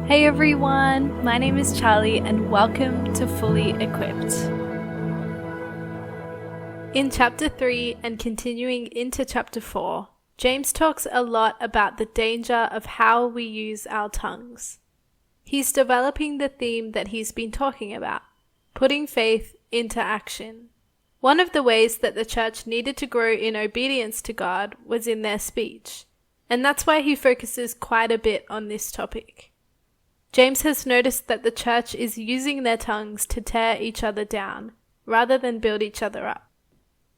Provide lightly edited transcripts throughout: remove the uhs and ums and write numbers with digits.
Hey everyone, my name is Charlie and welcome to Fully Equipped. In chapter 3 and continuing into chapter 4, James talks a lot about the danger of how we use our tongues. He's developing the theme that he's been talking about, putting faith into action. One of the ways that the church needed to grow in obedience to God was in their speech, and that's why he focuses quite a bit on this topic. James has noticed that the church is using their tongues to tear each other down, rather than build each other up.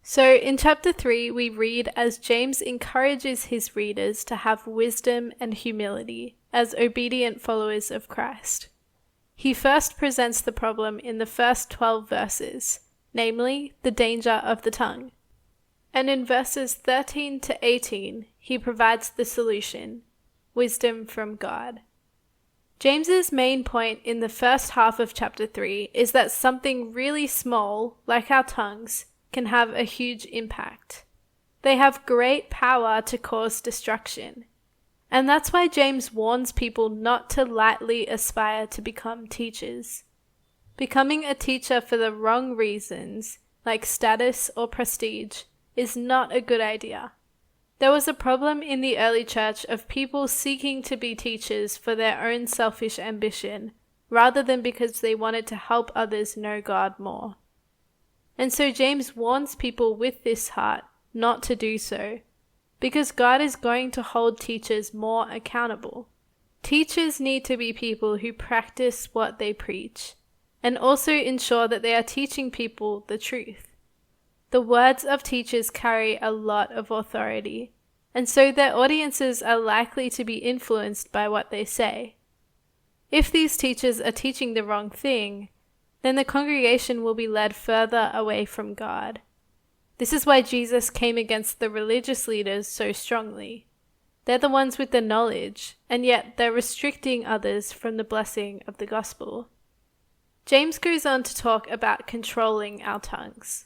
So in chapter 3, we read as James encourages his readers to have wisdom and humility as obedient followers of Christ. He first presents the problem in the first 12 verses, namely the danger of the tongue. And in verses 13 to 18, he provides the solution, wisdom from God. James's main point in the first half of chapter 3 is that something really small, like our tongues, can have a huge impact. They have great power to cause destruction. And that's why James warns people not to lightly aspire to become teachers. Becoming a teacher for the wrong reasons, like status or prestige, is not a good idea. There was a problem in the early church of people seeking to be teachers for their own selfish ambition, rather than because they wanted to help others know God more. And so James warns people with this heart not to do so, because God is going to hold teachers more accountable. Teachers need to be people who practice what they preach, and also ensure that they are teaching people the truth. The words of teachers carry a lot of authority, and so their audiences are likely to be influenced by what they say. If these teachers are teaching the wrong thing, then the congregation will be led further away from God. This is why Jesus came against the religious leaders so strongly. They're the ones with the knowledge, and yet they're restricting others from the blessing of the gospel. James goes on to talk about controlling our tongues.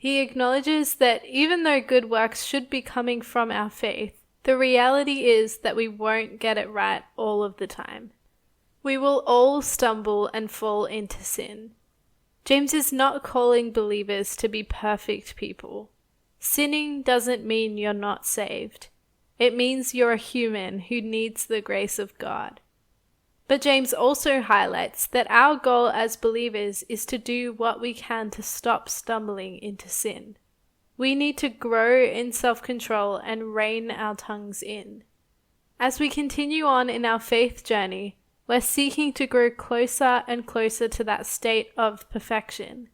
He acknowledges that even though good works should be coming from our faith, the reality is that we won't get it right all of the time. We will all stumble and fall into sin. James is not calling believers to be perfect people. Sinning doesn't mean you're not saved. It means you're a human who needs the grace of God. But James also highlights that our goal as believers is to do what we can to stop stumbling into sin. We need to grow in self-control and rein our tongues in. As we continue on in our faith journey, we're seeking to grow closer and closer to that state of perfection.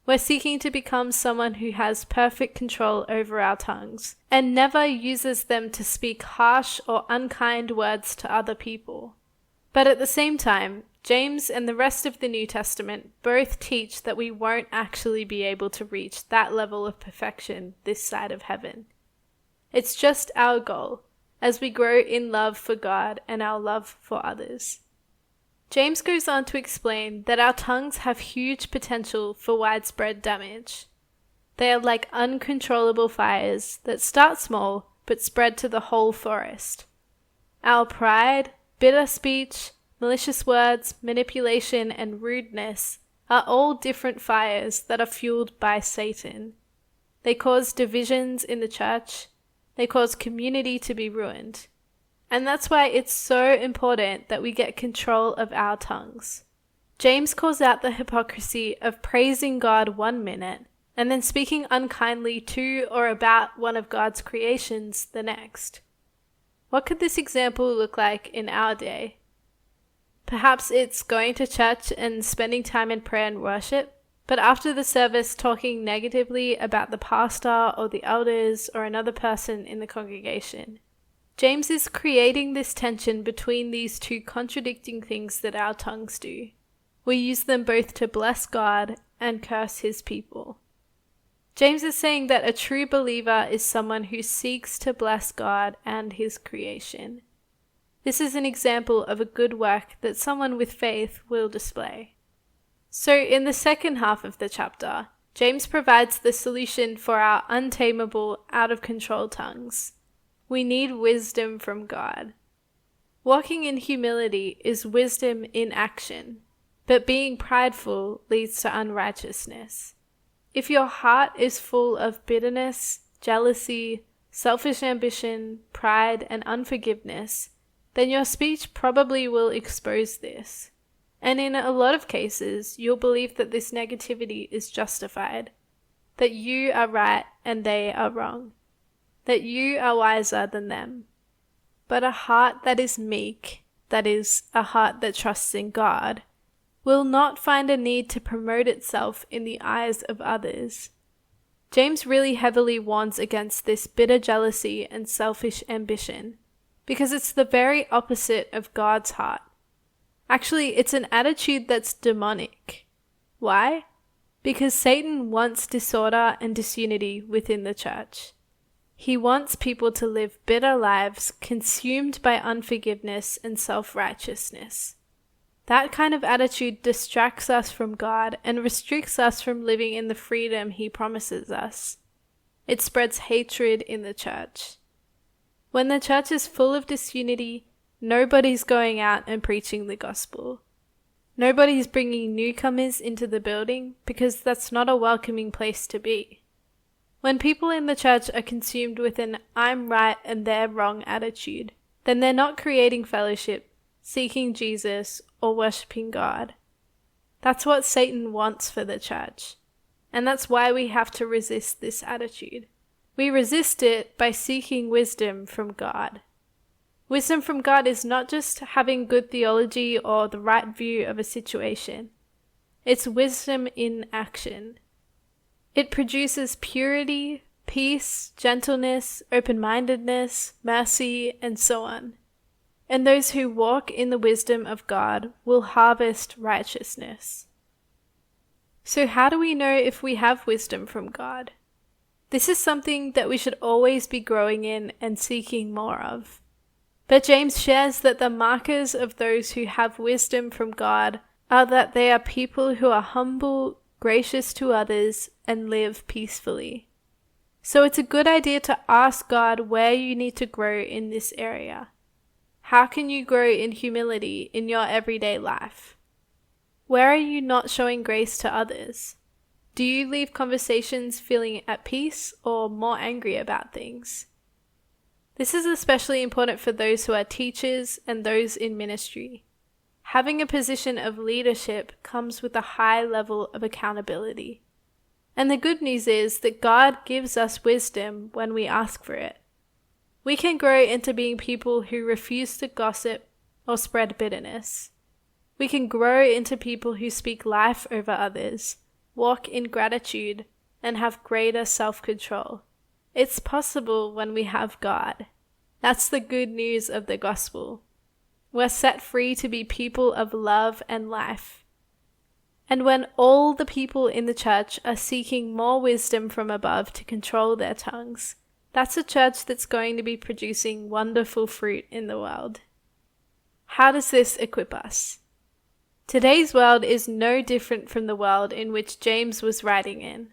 We're seeking to become someone who has perfect control over our tongues and never uses them to speak harsh or unkind words to other people. But at the same time, James and the rest of the New Testament both teach that we won't actually be able to reach that level of perfection this side of heaven. It's just our goal as we grow in love for God and our love for others. James goes on to explain that our tongues have huge potential for widespread damage. They are like uncontrollable fires that start small but spread to the whole forest. Our pride, bitter speech, malicious words, manipulation, and rudeness are all different fires that are fueled by Satan. They cause divisions in the church. They cause community to be ruined. And that's why it's so important that we get control of our tongues. James calls out the hypocrisy of praising God 1 minute and then speaking unkindly to or about one of God's creations the next. What could this example look like in our day? Perhaps it's going to church and spending time in prayer and worship, but after the service talking negatively about the pastor or the elders or another person in the congregation. James is creating this tension between these two contradicting things that our tongues do. We use them both to bless God and curse his people. James is saying that a true believer is someone who seeks to bless God and his creation. This is an example of a good work that someone with faith will display. So in the second half of the chapter, James provides the solution for our untamable, out-of-control tongues. We need wisdom from God. Walking in humility is wisdom in action, but being prideful leads to unrighteousness. If your heart is full of bitterness, jealousy, selfish ambition, pride, and unforgiveness, then your speech probably will expose this. And in a lot of cases, you'll believe that this negativity is justified, that you are right and they are wrong, that you are wiser than them. But a heart that is meek, that is, a heart that trusts in God, will not find a need to promote itself in the eyes of others. James really heavily warns against this bitter jealousy and selfish ambition, because it's the very opposite of God's heart. Actually, it's an attitude that's demonic. Why? Because Satan wants disorder and disunity within the church. He wants people to live bitter lives consumed by unforgiveness and self-righteousness. That kind of attitude distracts us from God and restricts us from living in the freedom He promises us. It spreads hatred in the church. When the church is full of disunity, nobody's going out and preaching the gospel. Nobody's bringing newcomers into the building because that's not a welcoming place to be. When people in the church are consumed with an I'm right and they're wrong attitude, then they're not creating fellowship, seeking Jesus, or worshipping God. That's what Satan wants for the church, and that's why we have to resist this attitude. We resist it by seeking wisdom from God. Wisdom from God is not just having good theology or the right view of a situation. It's wisdom in action. It produces purity, peace, gentleness, open-mindedness, mercy, and so on. And those who walk in the wisdom of God will harvest righteousness. So how do we know if we have wisdom from God? This is something that we should always be growing in and seeking more of. But James shares that the markers of those who have wisdom from God are that they are people who are humble, gracious to others, and live peacefully. So it's a good idea to ask God where you need to grow in this area. How can you grow in humility in your everyday life? Where are you not showing grace to others? Do you leave conversations feeling at peace or more angry about things? This is especially important for those who are teachers and those in ministry. Having a position of leadership comes with a high level of accountability. And the good news is that God gives us wisdom when we ask for it. We can grow into being people who refuse to gossip or spread bitterness. We can grow into people who speak life over others, walk in gratitude, and have greater self-control. It's possible when we have God. That's the good news of the gospel. We're set free to be people of love and life. And when all the people in the church are seeking more wisdom from above to control their tongues, that's a church that's going to be producing wonderful fruit in the world. How does this equip us? Today's world is no different from the world in which James was writing in.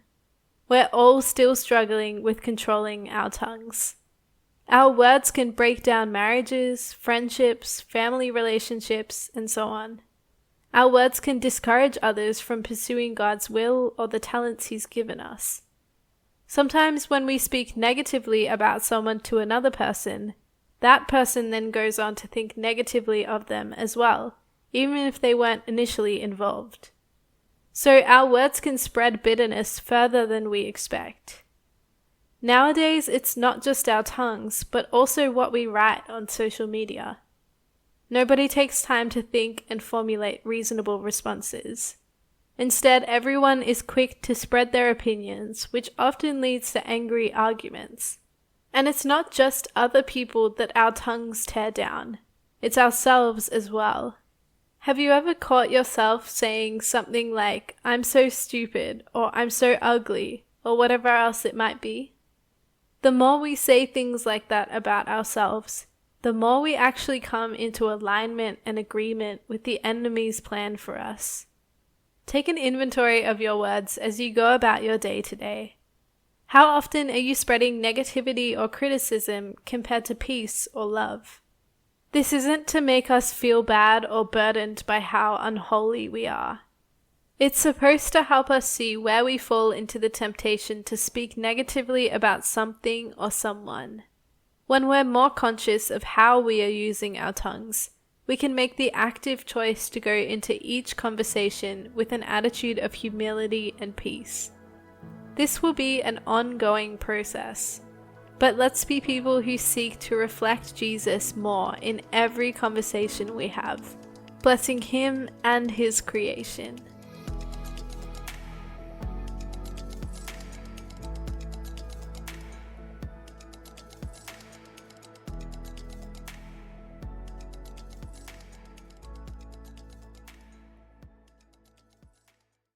We're all still struggling with controlling our tongues. Our words can break down marriages, friendships, family relationships, and so on. Our words can discourage others from pursuing God's will or the talents He's given us. Sometimes when we speak negatively about someone to another person, that person then goes on to think negatively of them as well, even if they weren't initially involved. So our words can spread bitterness further than we expect. Nowadays, it's not just our tongues, but also what we write on social media. Nobody takes time to think and formulate reasonable responses. Instead, everyone is quick to spread their opinions, which often leads to angry arguments. And it's not just other people that our tongues tear down. It's ourselves as well. Have you ever caught yourself saying something like, "I'm so stupid," or "I'm so ugly," or whatever else it might be? The more we say things like that about ourselves, the more we actually come into alignment and agreement with the enemy's plan for us. Take an inventory of your words as you go about your day today. How often are you spreading negativity or criticism compared to peace or love? This isn't to make us feel bad or burdened by how unholy we are. It's supposed to help us see where we fall into the temptation to speak negatively about something or someone. When we're more conscious of how we are using our tongues, we can make the active choice to go into each conversation with an attitude of humility and peace. This will be an ongoing process, but let's be people who seek to reflect Jesus more in every conversation we have, blessing Him and His creation.